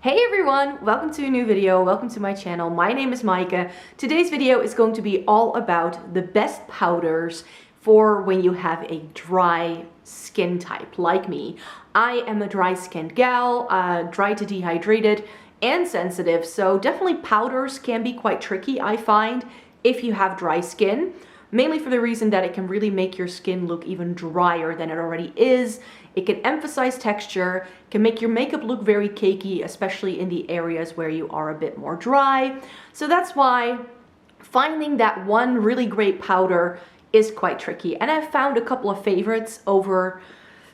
Hey everyone, welcome to a new video, welcome to my channel. My name is Maaike. Today's video is going to be all about the best powders for when you have a dry skin type like me. I am a dry skinned gal, dry to dehydrated and sensitive, so definitely powders can be quite tricky, I find, if you have dry skin. Mainly for the reason that it can really make your skin look even drier than it already is. It can emphasize texture, can make your makeup look very cakey, especially in the areas where you are a bit more dry. So that's why finding that one really great powder is quite tricky. And I've found a couple of favorites over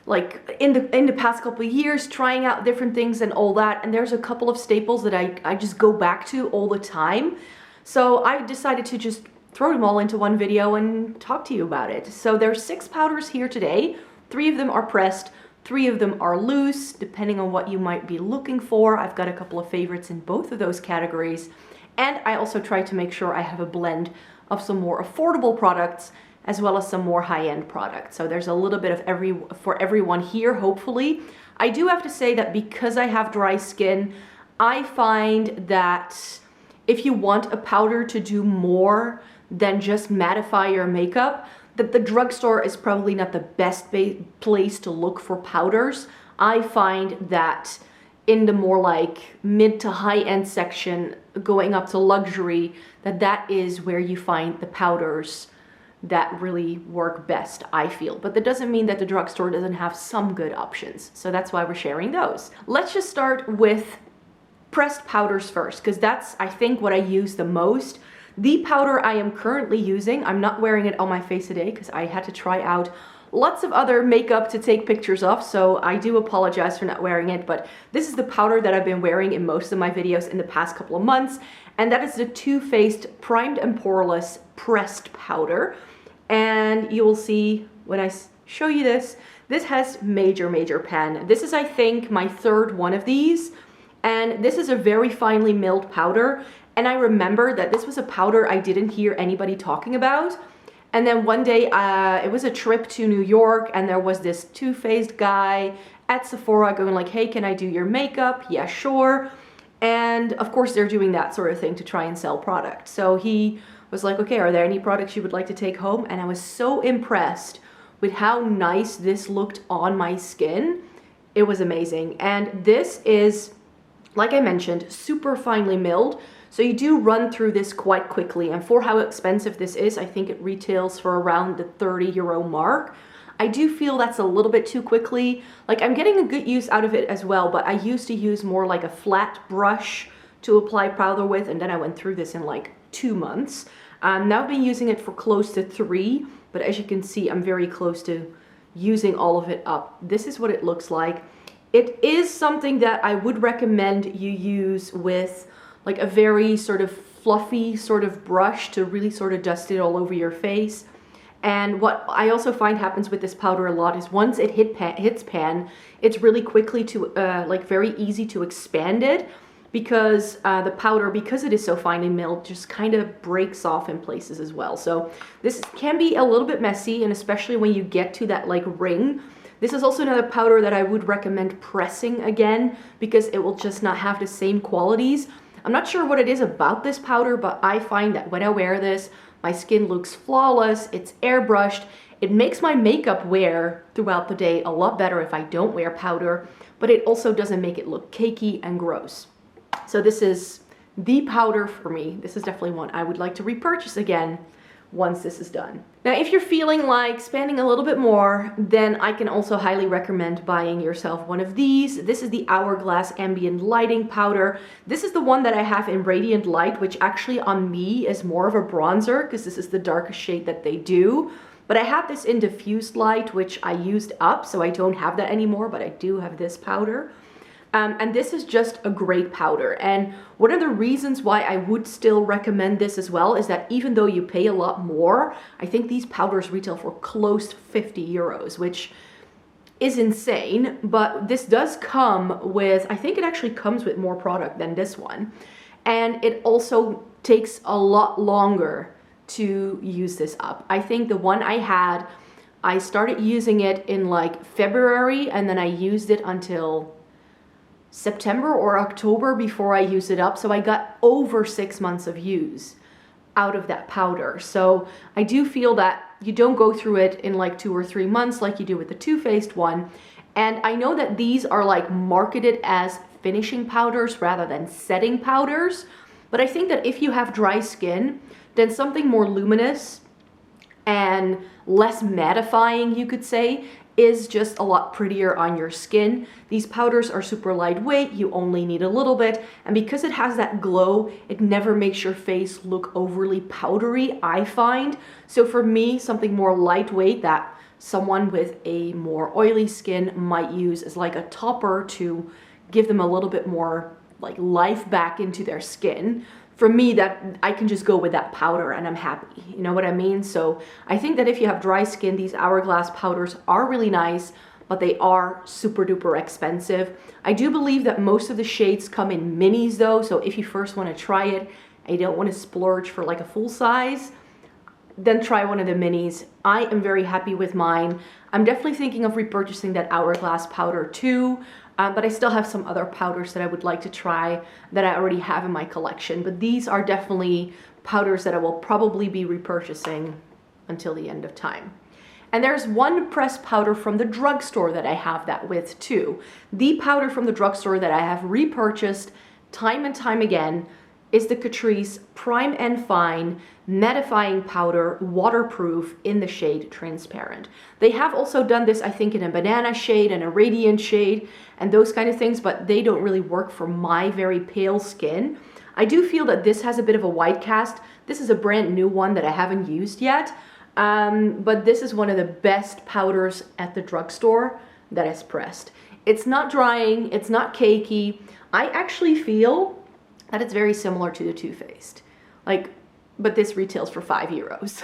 like in the past couple of years, trying out different things and all that. And there's a couple of staples that I just go back to all the time. So I decided to just throw them all into one video and talk to you about it. So there's 6 powders here today. 3 of them are pressed, 3 of them are loose, depending on what you might be looking for. I've got a couple of favorites in both of those categories. And I also try to make sure I have a blend of some more affordable products as well as some more high-end products. So there's a little bit of for everyone here, hopefully. I do have to say that because I have dry skin, I find that if you want a powder to do more than just mattify your makeup, that the drugstore is probably not the best place to look for powders. I find that in the more like mid to high-end section, going up to luxury, that is where you find the powders that really work best, I feel. But that doesn't mean that the drugstore doesn't have some good options. So that's why we're sharing those. Let's just start with pressed powders first, because that's, I think, what I use the most. The powder I am currently using, I'm not wearing it on my face today because I had to try out lots of other makeup to take pictures of, so I do apologize for not wearing it, but this is the powder that I've been wearing in most of my videos in the past couple of months, and that is the Too Faced Primed and Poreless Pressed Powder. And you will see when I show you this, this has major pan. This is, I think, my 3rd one of these, and this is a very finely milled powder. And I remember that this was a powder I didn't hear anybody talking about. And then one day, it was a trip to New York, and there was this Too Faced guy at Sephora going like, hey, can I do your makeup? Yeah, sure. And of course, they're doing that sort of thing to try and sell product. So he was like, okay, are there any products you would like to take home? And I was so impressed with how nice this looked on my skin. It was amazing. And this is, like I mentioned, super finely milled. So you do run through this quite quickly, and for how expensive this is, I think it retails for around the €30 mark. I do feel that's a little bit too quickly. Like, I'm getting a good use out of it as well, but I used to use more like a flat brush to apply powder with, and then I went through this in like 2 months. Now I've been using it for close to 3, but as you can see, I'm very close to using all of it up. This is what it looks like. It is something that I would recommend you use with like a very sort of fluffy sort of brush to really sort of dust it all over your face. And what I also find happens with this powder a lot is once it hits pan, it's really quickly to, like very easy to expand it, because the powder, because it is so finely milled, just kind of breaks off in places as well. So this can be a little bit messy, and especially when you get to that like ring. This is also another powder that I would recommend pressing again, because it will just not have the same qualities. I'm not sure what it is about this powder, but I find that when I wear this, my skin looks flawless, it's airbrushed, it makes my makeup wear throughout the day a lot better if I don't wear powder, but it also doesn't make it look cakey and gross. So this is the powder for me. This is definitely one I would like to repurchase again once this is done. Now, if you're feeling like spending a little bit more, then I can also highly recommend buying yourself one of these. This is the Hourglass Ambient Lighting Powder. This is the one that I have in Radiant Light, which actually on me is more of a bronzer because this is the darkest shade that they do. But I have this in Diffused Light, which I used up, so I don't have that anymore, but I do have this powder. And this is just a great powder. And one of the reasons why I would still recommend this as well is that even though you pay a lot more, I think these powders retail for close to €50, which is insane. But this does come with, I think it actually comes with more product than this one. And it also takes a lot longer to use this up. I think the one I had, I started using it in like February, and then I used it until September or October before I used it up. So I got over 6 months of use out of that powder. So I do feel that you don't go through it in like 2 or 3 months like you do with the Too Faced one. And I know that these are like marketed as finishing powders rather than setting powders. But I think that if you have dry skin, then something more luminous and less mattifying, you could say, is just a lot prettier on your skin. These powders are super lightweight, you only need a little bit, and because it has that glow, it never makes your face look overly powdery, I find. So for me, something more lightweight that someone with a more oily skin might use as like a topper to give them a little bit more like life back into their skin. For me, that I can just go with that powder and I'm happy, you know what I mean? So I think that if you have dry skin, these Hourglass powders are really nice, but they are super duper expensive. I do believe that most of the shades come in minis though, so if you first want to try it and you don't want to splurge for like a full size, then try one of the minis. I am very happy with mine. I'm definitely thinking of repurchasing that Hourglass powder too. But I still have some other powders that I would like to try that I already have in my collection. But these are definitely powders that I will probably be repurchasing until the end of time. And there's one pressed powder from the drugstore that I have that with too. The powder from the drugstore that I have repurchased time and time again is the Catrice Prime and Fine Mattifying Powder, waterproof, in the shade Transparent. They have also done this, I think, in a banana shade and a radiant shade and those kind of things, but they don't really work for my very pale skin. I do feel that this has a bit of a white cast. This is a brand new one that I haven't used yet, but this is one of the best powders at the drugstore that is pressed. It's not drying, it's not cakey. I actually feel that it's very similar to the Too Faced. But this retails for €5.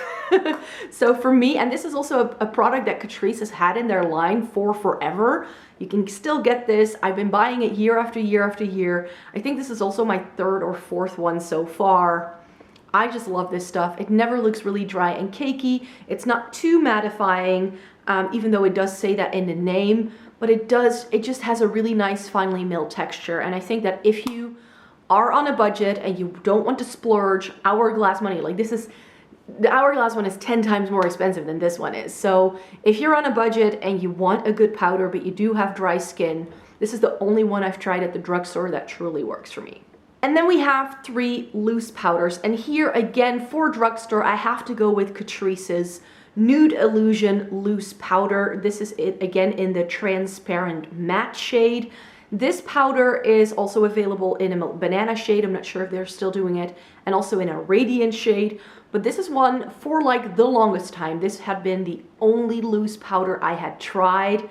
So for me, and this is also a product that Catrice has had in their line for forever. You can still get this. I've been buying it year after year after year. I think this is also my 3rd or 4th one so far. I just love this stuff. It never looks really dry and cakey. It's not too mattifying, even though it does say that in the name, but it just has a really nice finely milled texture. And I think that if you are on a budget and you don't want to splurge Hourglass money, like the Hourglass one is 10 times more expensive than this one is. So if you're on a budget and you want a good powder, but you do have dry skin, this is the only one I've tried at the drugstore that truly works for me. And then we have 3 loose powders. And here again, for drugstore, I have to go with Catrice's Nude Illusion Loose Powder. This is it again in the Transparent Matte shade. This powder is also available in a banana shade. I'm not sure if they're still doing it, and also in a radiant shade. But this is one for like the longest time. This had been the only loose powder I had tried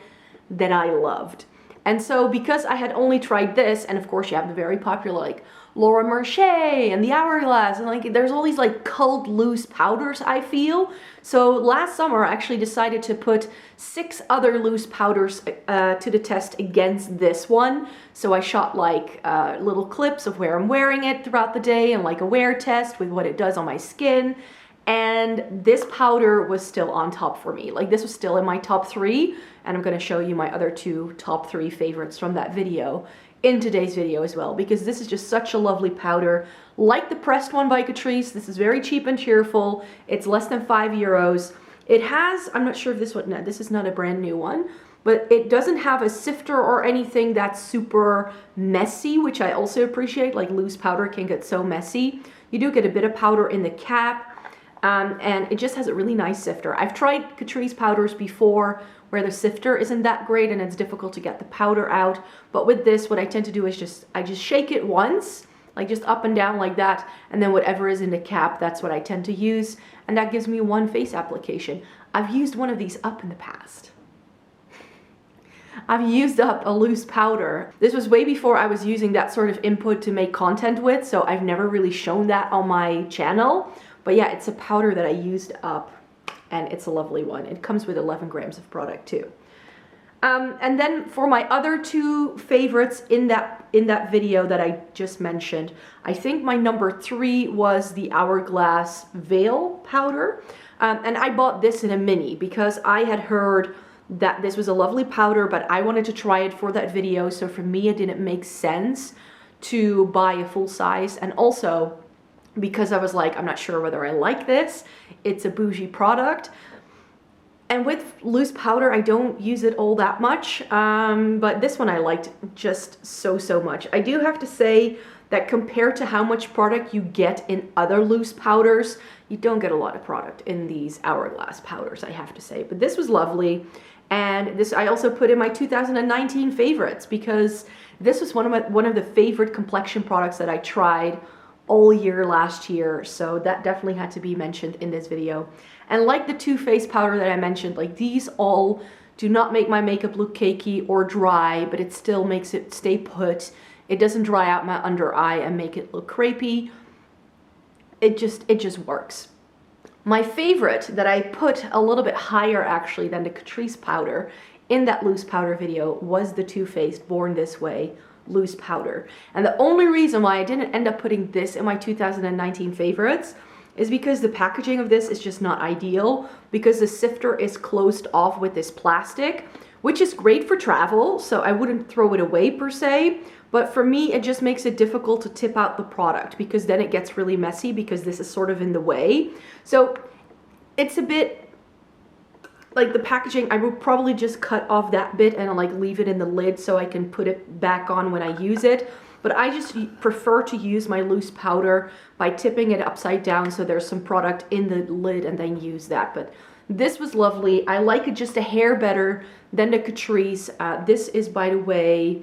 that I loved. And so because I had only tried this, and of course you have the very popular like Laura Mercier and the Hourglass, and like there's all these like cult loose powders, I feel. So last summer I actually decided to put 6 other loose powders to the test against this one. So I shot like little clips of where I'm wearing it throughout the day and like a wear test with what it does on my skin. And this powder was still on top for me. Like this was still in my top 3, and I'm gonna show you my other 2 top 3 favorites from that video in today's video as well, because this is just such a lovely powder. Like the pressed one by Catrice, this is very cheap and cheerful. It's less than €5. It has, I'm not sure if this one, no, this is not a brand new one, but it doesn't have a sifter or anything that's super messy, which I also appreciate. Like loose powder can get so messy. You do get a bit of powder in the cap, and it just has a really nice sifter. I've tried Catrice powders before where the sifter isn't that great and it's difficult to get the powder out. But with this, what I tend to do is I just shake it once, like just up and down like that, and then whatever is in the cap, that's what I tend to use, and that gives me one face application. I've used one of these up in the past. I've used up a loose powder. This was way before I was using that sort of input to make content with, so I've never really shown that on my channel. But yeah, it's a powder that I used up, and it's a lovely one. It comes with 11 grams of product too. And then for my other 2 favorites in that video that I just mentioned, I think my number 3 was the Hourglass Veil powder. And I bought this in a mini because I had heard that this was a lovely powder, but I wanted to try it for that video. So for me, it didn't make sense to buy a full size. And also because I was like, I'm not sure whether I like this. It's a bougie product. And with loose powder, I don't use it all that much. But this one I liked just so much. I do have to say that compared to how much product you get in other loose powders, you don't get a lot of product in these Hourglass powders, I have to say. But this was lovely. And this I also put in my 2019 favorites because this was one of the favorite complexion products that I tried all year last year. So that definitely had to be mentioned in this video. And like the Too Faced powder that I mentioned, like these all do not make my makeup look cakey or dry, but it still makes it stay put. It doesn't dry out my under eye and make it look crepey. It just works. My favorite that I put a little bit higher actually than the Catrice powder in that loose powder video was the Too Faced Born This Way loose powder. And the only reason why I didn't end up putting this in my 2019 favorites is because the packaging of this is just not ideal, because the sifter is closed off with this plastic, which is great for travel, so I wouldn't throw it away per se, but for me it just makes it difficult to tip out the product because then it gets really messy because this is sort of in the way. So it's a bit like the packaging, I would probably just cut off that bit and like leave it in the lid so I can put it back on when I use it. But I just prefer to use my loose powder by tipping it upside down so there's some product in the lid and then use that. But this was lovely. I like it just a hair better than the Catrice. This is, by the way,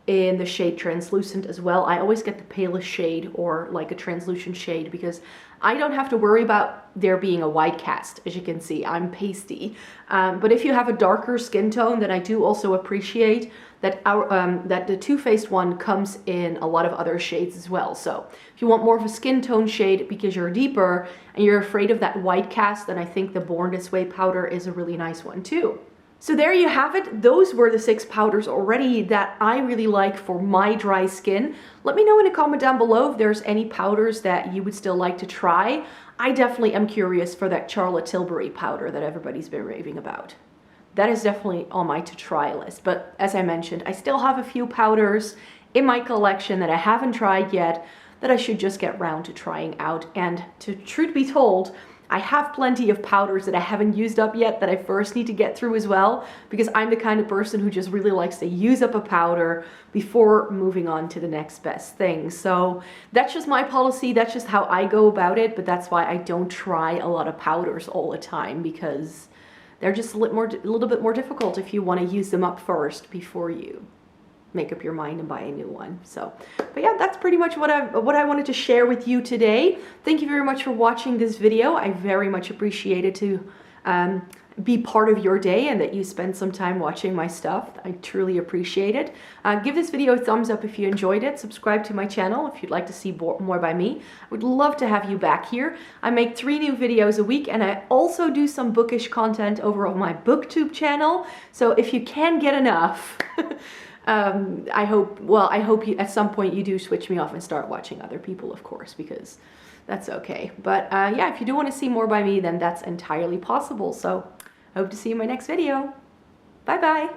in the shade Translucent as well. I always get the palest shade or like a translucent shade because I don't have to worry about there being a white cast. As you can see, I'm pasty. But if you have a darker skin tone, then I do also appreciate that that the Too Faced one comes in a lot of other shades as well. So if you want more of a skin tone shade because you're deeper and you're afraid of that white cast, then I think the Born This Way powder is a really nice one too. So there you have it. Those were the 6 powders already that I really like for my dry skin. Let me know in a comment down below if there's any powders that you would still like to try. I definitely am curious for that Charlotte Tilbury powder that everybody's been raving about. That is definitely on my to try list. But as I mentioned, I still have a few powders in my collection that I haven't tried yet that I should just get round to trying out. And to truth be told, I have plenty of powders that I haven't used up yet that I first need to get through as well, because I'm the kind of person who just really likes to use up a powder before moving on to the next best thing. So that's just my policy, that's just how I go about it, but that's why I don't try a lot of powders all the time, because they're just a little bit more difficult if you want to use them up first before you make up your mind and buy a new one. So, but yeah, that's pretty much what I wanted to share with you today. Thank you very much for watching this video. I very much appreciate it to be part of your day and that you spend some time watching my stuff. I truly appreciate it. Give this video a thumbs up if you enjoyed it. Subscribe to my channel if you'd like to see more by me. I would love to have you back here. I make 3 new videos a week, and I also do some bookish content over on my BookTube channel. So if you can get enough, I hope you, at some point you do switch me off and start watching other people, of course, because that's okay. But yeah, if you do want to see more by me, then that's entirely possible. So I hope to see you in my next video. Bye bye.